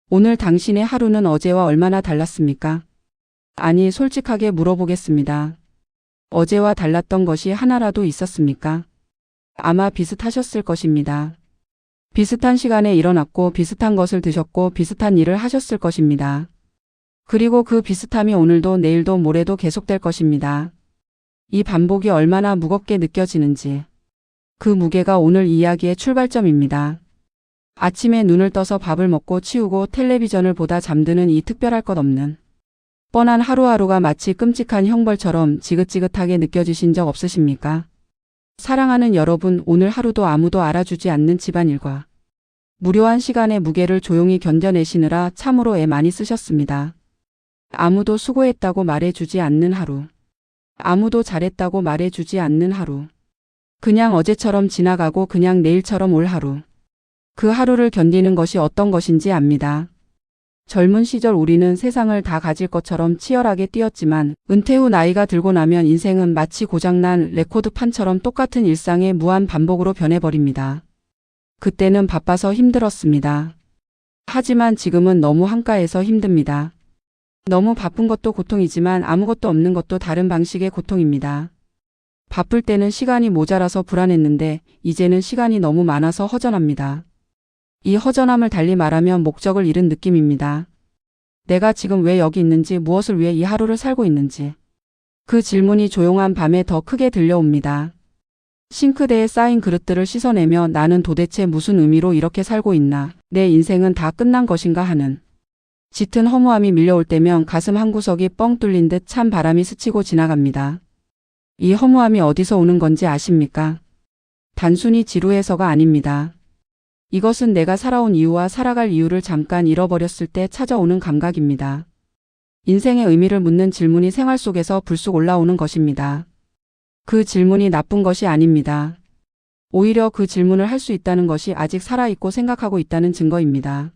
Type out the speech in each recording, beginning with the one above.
오늘 당신의 하루는 어제와 얼마나 달랐습니까? 아니, 솔직하게 물어보겠습니다. 어제와 달랐던 것이 하나라도 있었습니까? 아마 비슷하셨을 것입니다. 비슷한 시간에 일어났고 비슷한 것을 드셨고 비슷한 일을 하셨을 것입니다. 그리고 그 비슷함이 오늘도 내일도 모레도 계속될 것입니다. 이 반복이 얼마나 무겁게 느껴지는지. 그 무게가 오늘 이야기의 출발점입니다. 아침에 눈을 떠서 밥을 먹고 치우고 텔레비전을 보다 잠드는 이 특별할 것 없는 뻔한 하루하루가 마치 끔찍한 형벌처럼 지긋지긋하게 느껴지신 적 없으십니까? 사랑하는 여러분, 오늘 하루도 아무도 알아주지 않는 집안일과 무료한 시간의 무게를 조용히 견뎌내시느라 참으로 애 많이 쓰셨습니다. 아무도 수고했다고 말해주지 않는 하루. 아무도 잘했다고 말해주지 않는 하루. 그냥 어제처럼 지나가고 그냥 내일처럼 올 하루. 그 하루를 견디는 것이 어떤 것인지 압니다. 젊은 시절 우리는 세상을 다 가질 것처럼 치열하게 뛰었지만 은퇴 후 나이가 들고 나면 인생은 마치 고장난 레코드판처럼 똑같은 일상의 무한 반복으로 변해버립니다. 그때는 바빠서 힘들었습니다. 하지만 지금은 너무 한가해서 힘듭니다. 너무 바쁜 것도 고통이지만 아무것도 없는 것도 다른 방식의 고통입니다. 바쁠 때는 시간이 모자라서 불안했는데 이제는 시간이 너무 많아서 허전합니다. 이 허전함을 달리 말하면 목적을 잃은 느낌입니다. 내가 지금 왜 여기 있는지, 무엇을 위해 이 하루를 살고 있는지. 그 질문이 조용한 밤에 더 크게 들려옵니다. 싱크대에 쌓인 그릇들을 씻어내며 나는 도대체 무슨 의미로 이렇게 살고 있나, 내 인생은 다 끝난 것인가 하는 짙은 허무함이 밀려올 때면 가슴 한구석이 뻥 뚫린 듯 찬 바람이 스치고 지나갑니다. 이 허무함이 어디서 오는 건지 아십니까? 단순히 지루해서가 아닙니다. 이것은 내가 살아온 이유와 살아갈 이유를 잠깐 잃어버렸을 때 찾아오는 감각입니다. 인생의 의미를 묻는 질문이 생활 속에서 불쑥 올라오는 것입니다. 그 질문이 나쁜 것이 아닙니다. 오히려 그 질문을 할 수 있다는 것이 아직 살아있고 생각하고 있다는 증거입니다.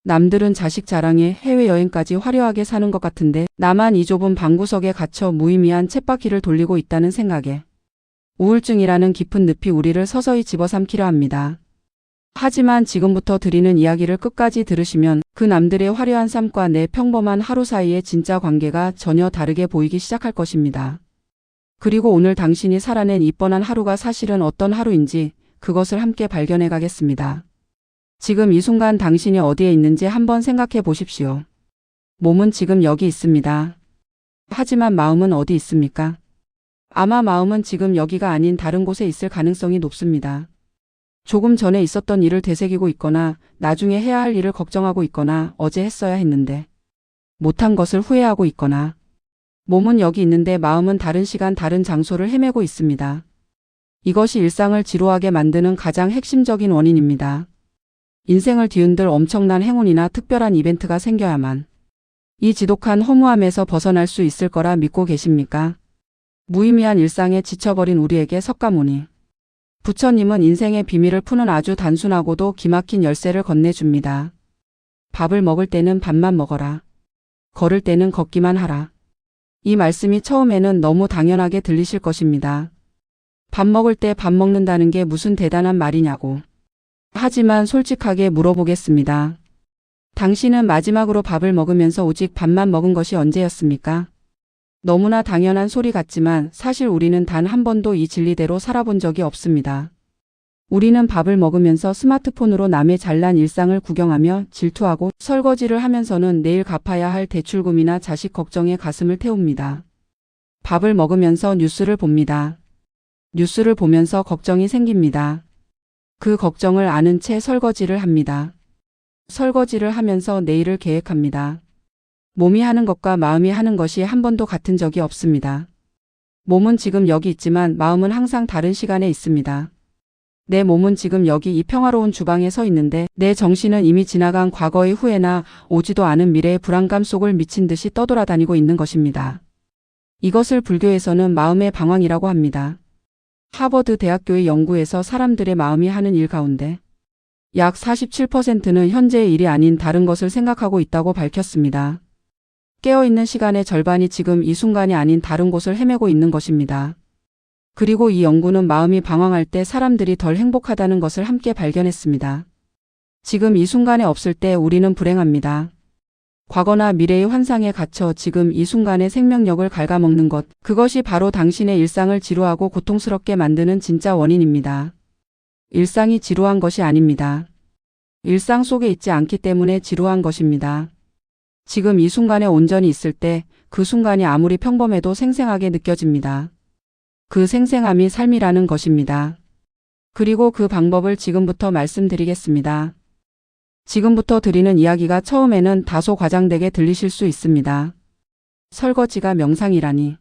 남들은 자식 자랑에 해외여행까지 화려하게 사는 것 같은데 나만 이 좁은 방구석에 갇혀 무의미한 쳇바퀴를 돌리고 있다는 생각에 우울증이라는 깊은 늪이 우리를 서서히 집어삼키려 합니다. 하지만 지금부터 드리는 이야기를 끝까지 들으시면 그 남들의 화려한 삶과 내 평범한 하루 사이의 진짜 관계가 전혀 다르게 보이기 시작할 것입니다. 그리고 오늘 당신이 살아낸 이 뻔한 하루가 사실은 어떤 하루인지 그것을 함께 발견해 가겠습니다. 지금 이 순간 당신이 어디에 있는지 한번 생각해 보십시오. 몸은 지금 여기 있습니다. 하지만 마음은 어디 있습니까? 아마 마음은 지금 여기가 아닌 다른 곳에 있을 가능성이 높습니다. 조금 전에 있었던 일을 되새기고 있거나 나중에 해야 할 일을 걱정하고 있거나 어제 했어야 했는데 못한 것을 후회하고 있거나 몸은 여기 있는데 마음은 다른 시간 다른 장소를 헤매고 있습니다. 이것이 일상을 지루하게 만드는 가장 핵심적인 원인입니다. 인생을 뒤흔들 엄청난 행운이나 특별한 이벤트가 생겨야만 이 지독한 허무함에서 벗어날 수 있을 거라 믿고 계십니까? 무의미한 일상에 지쳐버린 우리에게 석가모니 부처님은 인생의 비밀을 푸는 아주 단순하고도 기막힌 열쇠를 건네줍니다. 밥을 먹을 때는 밥만 먹어라. 걸을 때는 걷기만 하라. 이 말씀이 처음에는 너무 당연하게 들리실 것입니다. 밥 먹을 때 밥 먹는다는 게 무슨 대단한 말이냐고. 하지만 솔직하게 물어보겠습니다. 당신은 마지막으로 밥을 먹으면서 오직 밥만 먹은 것이 언제였습니까? 너무나 당연한 소리 같지만 사실 우리는 단 한 번도 이 진리대로 살아본 적이 없습니다. 우리는 밥을 먹으면서 스마트폰으로 남의 잘난 일상을 구경하며 질투하고 설거지를 하면서는 내일 갚아야 할 대출금이나 자식 걱정에 가슴을 태웁니다. 밥을 먹으면서 뉴스를 봅니다. 뉴스를 보면서 걱정이 생깁니다. 그 걱정을 아는 채 설거지를 합니다. 설거지를 하면서 내일을 계획합니다. 몸이 하는 것과 마음이 하는 것이 한 번도 같은 적이 없습니다. 몸은 지금 여기 있지만 마음은 항상 다른 시간에 있습니다. 내 몸은 지금 여기 이 평화로운 주방에 서 있는데 내 정신은 이미 지나간 과거의 후회나 오지도 않은 미래의 불안감 속을 미친 듯이 떠돌아다니고 있는 것입니다. 이것을 불교에서는 마음의 방황이라고 합니다. 하버드 대학교의 연구에서 사람들의 마음이 하는 일 가운데 약 47%는 현재의 일이 아닌 다른 것을 생각하고 있다고 밝혔습니다. 깨어있는 시간의 절반이 지금 이 순간이 아닌 다른 곳을 헤매고 있는 것입니다. 그리고 이 연구는 마음이 방황할 때 사람들이 덜 행복하다는 것을 함께 발견했습니다. 지금 이 순간에 없을 때 우리는 불행합니다. 과거나 미래의 환상에 갇혀 지금 이 순간의 생명력을 갉아먹는 것, 그것이 바로 당신의 일상을 지루하고 고통스럽게 만드는 진짜 원인입니다. 일상이 지루한 것이 아닙니다. 일상 속에 있지 않기 때문에 지루한 것입니다. 지금 이 순간에 온전히 있을 때 그 순간이 아무리 평범해도 생생하게 느껴집니다. 그 생생함이 삶이라는 것입니다. 그리고 그 방법을 지금부터 말씀드리겠습니다. 지금부터 드리는 이야기가 처음에는 다소 과장되게 들리실 수 있습니다. 설거지가 명상이라니.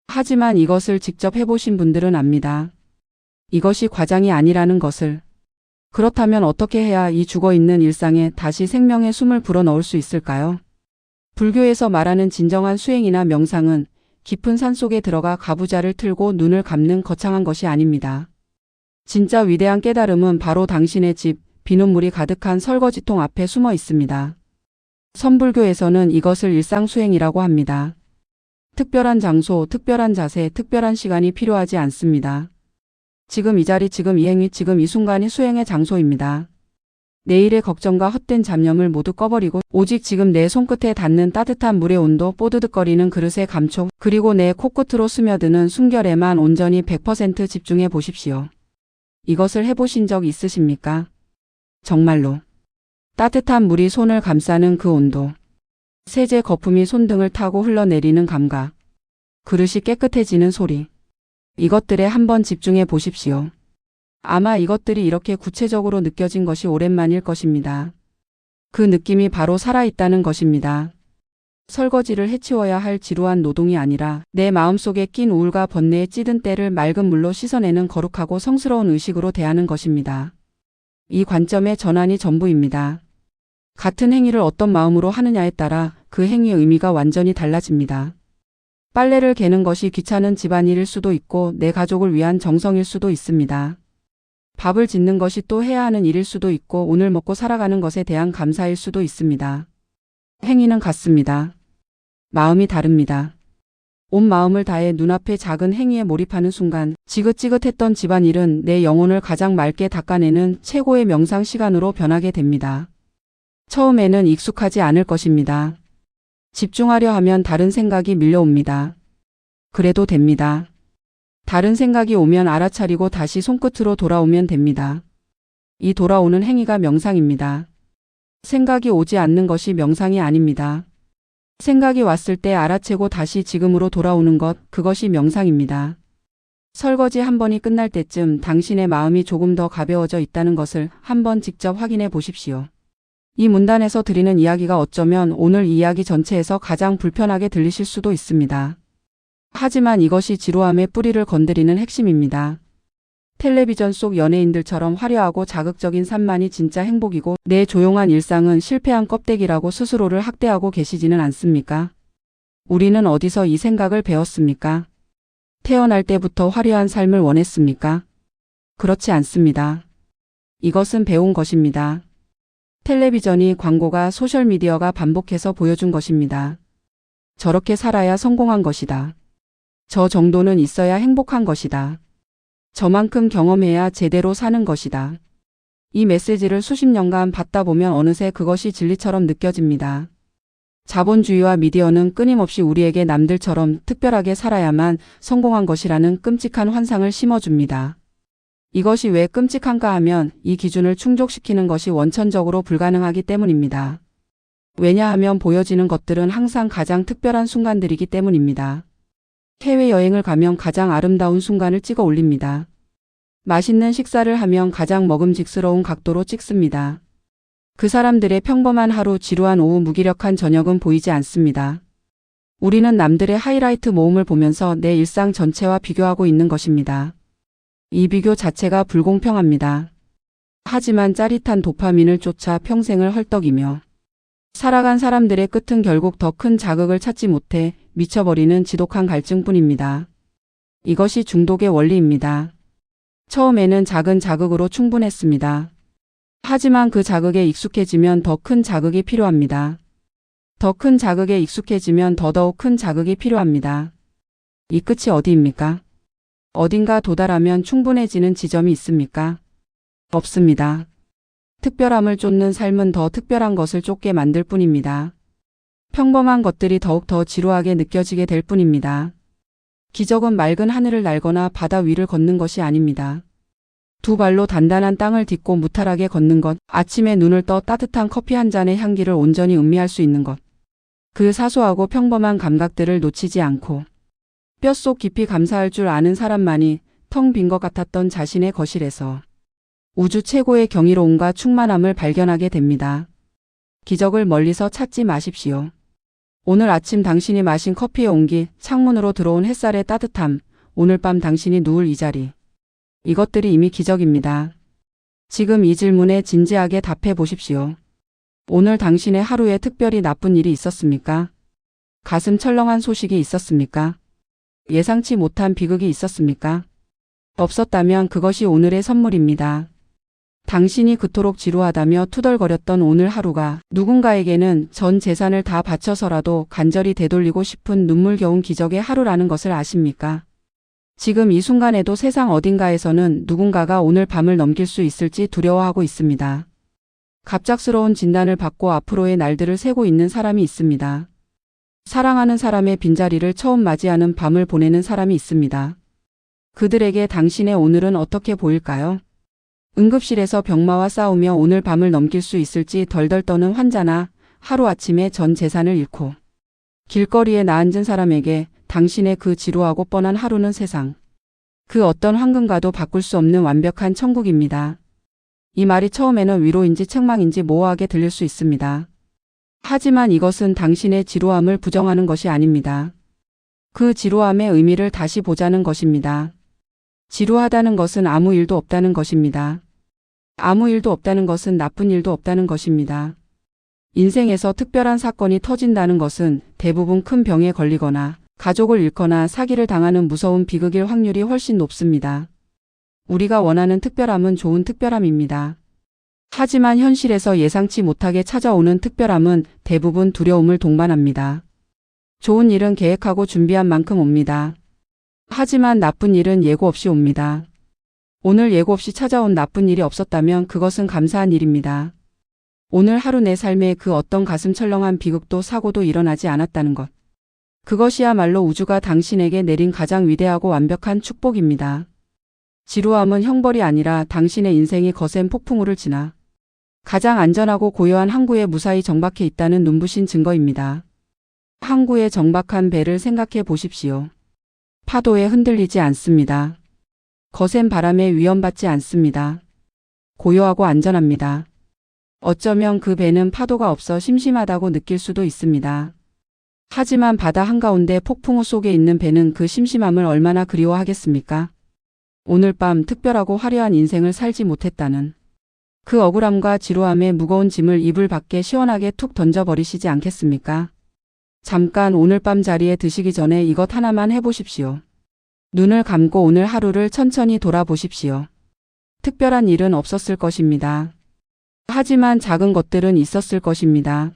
하지만 이것을 직접 해보신 분들은 압니다. 이것이 과장이 아니라는 것을. 그렇다면 어떻게 해야 이 죽어있는 일상에 다시 생명의 숨을 불어넣을 수 있을까요? 불교에서 말하는 진정한 수행이나 명상은 깊은 산속에 들어가 가부좌를 틀고 눈을 감는 거창한 것이 아닙니다. 진짜 위대한 깨달음은 바로 당신의 집, 비눗물이 가득한 설거지통 앞에 숨어 있습니다. 선불교에서는 이것을 일상수행이라고 합니다. 특별한 장소, 특별한 자세, 특별한 시간이 필요하지 않습니다. 지금 이 자리, 지금 이 행위, 지금 이 순간이 수행의 장소입니다. 내일의 걱정과 헛된 잡념을 모두 꺼버리고 오직 지금 내 손끝에 닿는 따뜻한 물의 온도, 뽀드득거리는 그릇의 감촉, 그리고 내 코끝으로 스며드는 숨결에만 온전히 100% 집중해 보십시오. 이것을 해보신 적 있으십니까? 정말로. 따뜻한 물이 손을 감싸는 그 온도. 세제 거품이 손등을 타고 흘러내리는 감각. 그릇이 깨끗해지는 소리. 이것들에 한번 집중해 보십시오. 아마 이것들이 이렇게 구체적으로 느껴진 것이 오랜만일 것입니다. 그 느낌이 바로 살아있다는 것입니다. 설거지를 해치워야 할 지루한 노동이 아니라 내 마음속에 낀 우울과 번뇌의 찌든 때를 맑은 물로 씻어내는 거룩하고 성스러운 의식으로 대하는 것입니다. 이 관점의 전환이 전부입니다. 같은 행위를 어떤 마음으로 하느냐에 따라 그 행위의 의미가 완전히 달라집니다. 빨래를 개는 것이 귀찮은 집안일일 수도 있고 내 가족을 위한 정성일 수도 있습니다. 밥을 짓는 것이 또 해야 하는 일일 수도 있고 오늘 먹고 살아가는 것에 대한 감사일 수도 있습니다. 행위는 같습니다. 마음이 다릅니다. 온 마음을 다해 눈앞의 작은 행위에 몰입하는 순간 지긋지긋했던 집안일은 내 영혼을 가장 맑게 닦아내는 최고의 명상 시간으로 변하게 됩니다. 처음에는 익숙하지 않을 것입니다. 집중하려 하면 다른 생각이 밀려옵니다. 그래도 됩니다. 다른 생각이 오면 알아차리고 다시 손끝으로 돌아오면 됩니다. 이 돌아오는 행위가 명상입니다. 생각이 오지 않는 것이 명상이 아닙니다. 생각이 왔을 때 알아채고 다시 지금으로 돌아오는 것, 그것이 명상입니다. 설거지 한 번이 끝날 때쯤 당신의 마음이 조금 더 가벼워져 있다는 것을 한번 직접 확인해 보십시오. 이 문단에서 드리는 이야기가 어쩌면 오늘 이 이야기 전체에서 가장 불편하게 들리실 수도 있습니다. 하지만 이것이 지루함의 뿌리를 건드리는 핵심입니다. 텔레비전 속 연예인들처럼 화려하고 자극적인 삶만이 진짜 행복이고 내 조용한 일상은 실패한 껍데기라고 스스로를 학대하고 계시지는 않습니까? 우리는 어디서 이 생각을 배웠습니까? 태어날 때부터 화려한 삶을 원했습니까? 그렇지 않습니다. 이것은 배운 것입니다. 텔레비전이, 광고가, 소셜미디어가 반복해서 보여준 것입니다. 저렇게 살아야 성공한 것이다. 저 정도는 있어야 행복한 것이다. 저만큼 경험해야 제대로 사는 것이다. 이 메시지를 수십 년간 받다 보면 어느새 그것이 진리처럼 느껴집니다. 자본주의와 미디어는 끊임없이 우리에게 남들처럼 특별하게 살아야만 성공한 것이라는 끔찍한 환상을 심어줍니다. 이것이 왜 끔찍한가 하면 이 기준을 충족시키는 것이 원천적으로 불가능하기 때문입니다. 왜냐하면 보여지는 것들은 항상 가장 특별한 순간들이기 때문입니다. 해외여행을 가면 가장 아름다운 순간을 찍어 올립니다. 맛있는 식사를 하면 가장 먹음직스러운 각도로 찍습니다. 그 사람들의 평범한 하루, 지루한 오후, 무기력한 저녁은 보이지 않습니다. 우리는 남들의 하이라이트 모음을 보면서 내 일상 전체와 비교하고 있는 것입니다. 이 비교 자체가 불공평합니다. 하지만 짜릿한 도파민을 쫓아 평생을 헐떡이며 살아간 사람들의 끝은 결국 더 큰 자극을 찾지 못해 미쳐버리는 지독한 갈증뿐입니다. 이것이 중독의 원리입니다. 처음에는 작은 자극으로 충분했습니다. 하지만 그 자극에 익숙해지면 더 큰 자극이 필요합니다. 더 큰 자극에 익숙해지면 더더욱 큰 자극이 필요합니다. 이 끝이 어디입니까? 어딘가 도달하면 충분해지는 지점이 있습니까? 없습니다. 특별함을 쫓는 삶은 더 특별한 것을 쫓게 만들 뿐입니다. 평범한 것들이 더욱 더 지루하게 느껴지게 될 뿐입니다. 기적은 맑은 하늘을 날거나 바다 위를 걷는 것이 아닙니다. 두 발로 단단한 땅을 딛고 무탈하게 걷는 것, 아침에 눈을 떠 따뜻한 커피 한 잔의 향기를 온전히 음미할 수 있는 것. 그 사소하고 평범한 감각들을 놓치지 않고 뼛속 깊이 감사할 줄 아는 사람만이 텅 빈 것 같았던 자신의 거실에서 우주 최고의 경이로움과 충만함을 발견하게 됩니다. 기적을 멀리서 찾지 마십시오. 오늘 아침 당신이 마신 커피의 온기, 창문으로 들어온 햇살의 따뜻함, 오늘 밤 당신이 누울 이 자리. 이것들이 이미 기적입니다. 지금 이 질문에 진지하게 답해 보십시오. 오늘 당신의 하루에 특별히 나쁜 일이 있었습니까? 가슴 철렁한 소식이 있었습니까? 예상치 못한 비극이 있었습니까? 없었다면 그것이 오늘의 선물입니다. 당신이 그토록 지루하다며 투덜거렸던 오늘 하루가 누군가에게는 전 재산을 다 바쳐서라도 간절히 되돌리고 싶은 눈물겨운 기적의 하루라는 것을 아십니까? 지금 이 순간에도 세상 어딘가에서는 누군가가 오늘 밤을 넘길 수 있을지 두려워하고 있습니다. 갑작스러운 진단을 받고 앞으로의 날들을 세고 있는 사람이 있습니다. 사랑하는 사람의 빈자리를 처음 맞이하는 밤을 보내는 사람이 있습니다. 그들에게 당신의 오늘은 어떻게 보일까요? 응급실에서 병마와 싸우며 오늘 밤을 넘길 수 있을지 덜덜 떠는 환자나 하루아침에 전 재산을 잃고 길거리에 나앉은 사람에게 당신의 그 지루하고 뻔한 하루는 세상 그 어떤 황금과도 바꿀 수 없는 완벽한 천국입니다. 이 말이 처음에는 위로인지 책망인지 모호하게 들릴 수 있습니다. 하지만 이것은 당신의 지루함을 부정하는 것이 아닙니다. 그 지루함의 의미를 다시 보자는 것입니다. 지루하다는 것은 아무 일도 없다는 것입니다. 아무 일도 없다는 것은 나쁜 일도 없다는 것입니다. 인생에서 특별한 사건이 터진다는 것은 대부분 큰 병에 걸리거나 가족을 잃거나 사기를 당하는 무서운 비극일 확률이 훨씬 높습니다. 우리가 원하는 특별함은 좋은 특별함입니다. 하지만 현실에서 예상치 못하게 찾아오는 특별함은 대부분 두려움을 동반합니다. 좋은 일은 계획하고 준비한 만큼 옵니다. 하지만 나쁜 일은 예고 없이 옵니다. 오늘 예고 없이 찾아온 나쁜 일이 없었다면 그것은 감사한 일입니다. 오늘 하루 내 삶에 그 어떤 가슴 철렁한 비극도 사고도 일어나지 않았다는 것. 그것이야말로 우주가 당신에게 내린 가장 위대하고 완벽한 축복입니다. 지루함은 형벌이 아니라 당신의 인생이 거센 폭풍우를 지나 가장 안전하고 고요한 항구에 무사히 정박해 있다는 눈부신 증거입니다. 항구의 정박한 배를 생각해 보십시오. 파도에 흔들리지 않습니다. 거센 바람에 위험받지 않습니다. 고요하고 안전합니다. 어쩌면 그 배는 파도가 없어 심심하다고 느낄 수도 있습니다. 하지만 바다 한가운데 폭풍우 속에 있는 배는 그 심심함을 얼마나 그리워하겠습니까? 오늘 밤 특별하고 화려한 인생을 살지 못했다는 그 억울함과 지루함의 무거운 짐을 이불 밖에 시원하게 툭 던져버리시지 않겠습니까? 잠깐 오늘 밤 자리에 드시기 전에 이것 하나만 해보십시오. 눈을 감고 오늘 하루를 천천히 돌아보십시오. 특별한 일은 없었을 것입니다. 하지만 작은 것들은 있었을 것입니다.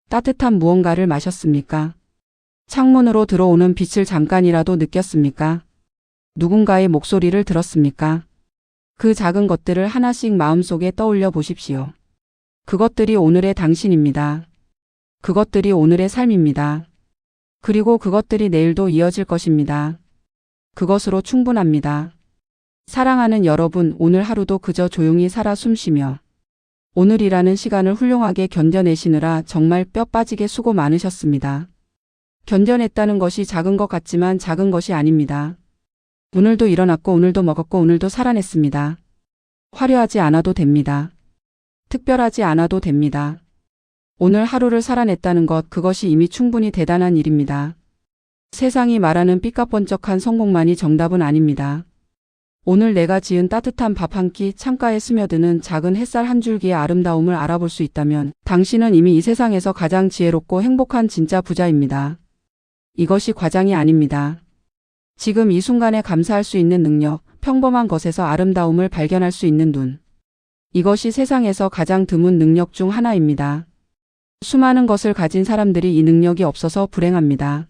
따뜻한 무언가를 마셨습니까? 창문으로 들어오는 빛을 잠깐이라도 느꼈습니까? 누군가의 목소리를 들었습니까? 그 작은 것들을 하나씩 마음속에 떠올려 보십시오. 그것들이 오늘의 당신입니다. 그것들이 오늘의 삶입니다. 그리고 그것들이 내일도 이어질 것입니다. 그것으로 충분합니다. 사랑하는 여러분, 오늘 하루도 그저 조용히 살아 숨쉬며 오늘이라는 시간을 훌륭하게 견뎌내시느라 정말 뼈 빠지게 수고 많으셨습니다. 견뎌냈다는 것이 작은 것 같지만 작은 것이 아닙니다. 오늘도 일어났고 오늘도 먹었고 오늘도 살아냈습니다. 화려하지 않아도 됩니다. 특별하지 않아도 됩니다. 오늘 하루를 살아냈다는 것, 그것이 이미 충분히 대단한 일입니다. 세상이 말하는 삐까뻔쩍한 성공만이 정답은 아닙니다. 오늘 내가 지은 따뜻한 밥 한 끼, 창가에 스며드는 작은 햇살 한 줄기의 아름다움을 알아볼 수 있다면 당신은 이미 이 세상에서 가장 지혜롭고 행복한 진짜 부자입니다. 이것이 과장이 아닙니다. 지금 이 순간에 감사할 수 있는 능력, 평범한 것에서 아름다움을 발견할 수 있는 눈. 이것이 세상에서 가장 드문 능력 중 하나입니다. 수많은 것을 가진 사람들이 이 능력이 없어서 불행합니다.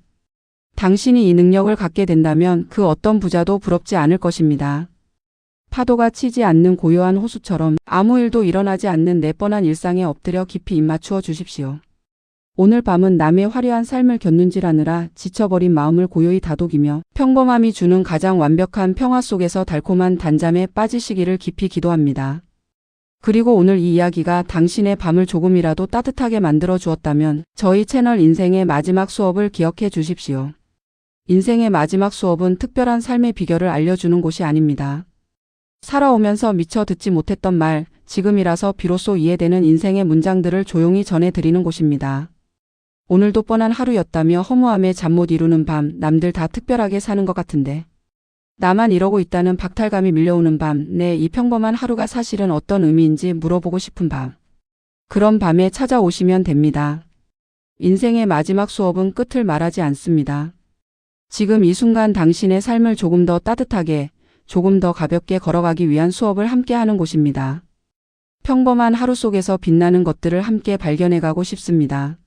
당신이 이 능력을 갖게 된다면 그 어떤 부자도 부럽지 않을 것입니다. 파도가 치지 않는 고요한 호수처럼 아무 일도 일어나지 않는 내 뻔한 일상에 엎드려 깊이 입맞추어 주십시오. 오늘 밤은 남의 화려한 삶을 곁눈질하느라 지쳐버린 마음을 고요히 다독이며 평범함이 주는 가장 완벽한 평화 속에서 달콤한 단잠에 빠지시기를 깊이 기도합니다. 그리고 오늘 이 이야기가 당신의 밤을 조금이라도 따뜻하게 만들어 주었다면 저희 채널 인생의 마지막 수업을 기억해 주십시오. 인생의 마지막 수업은 특별한 삶의 비결을 알려주는 곳이 아닙니다. 살아오면서 미처 듣지 못했던 말, 지금이라서 비로소 이해되는 인생의 문장들을 조용히 전해드리는 곳입니다. 오늘도 뻔한 하루였다며 허무함에 잠 못 이루는 밤, 남들 다 특별하게 사는 것 같은데 나만 이러고 있다는 박탈감이 밀려오는 밤, 내 이 평범한 하루가 사실은 어떤 의미인지 물어보고 싶은 밤. 그런 밤에 찾아오시면 됩니다. 인생의 마지막 수업은 끝을 말하지 않습니다. 지금 이 순간 당신의 삶을 조금 더 따뜻하게, 조금 더 가볍게 걸어가기 위한 수업을 함께하는 곳입니다. 평범한 하루 속에서 빛나는 것들을 함께 발견해가고 싶습니다.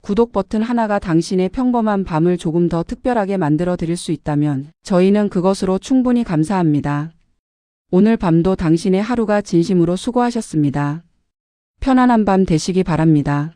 구독 버튼 하나가 당신의 평범한 밤을 조금 더 특별하게 만들어 드릴 수 있다면 저희는 그것으로 충분히 감사합니다. 오늘 밤도 당신의 하루가 진심으로 수고하셨습니다. 편안한 밤 되시기 바랍니다.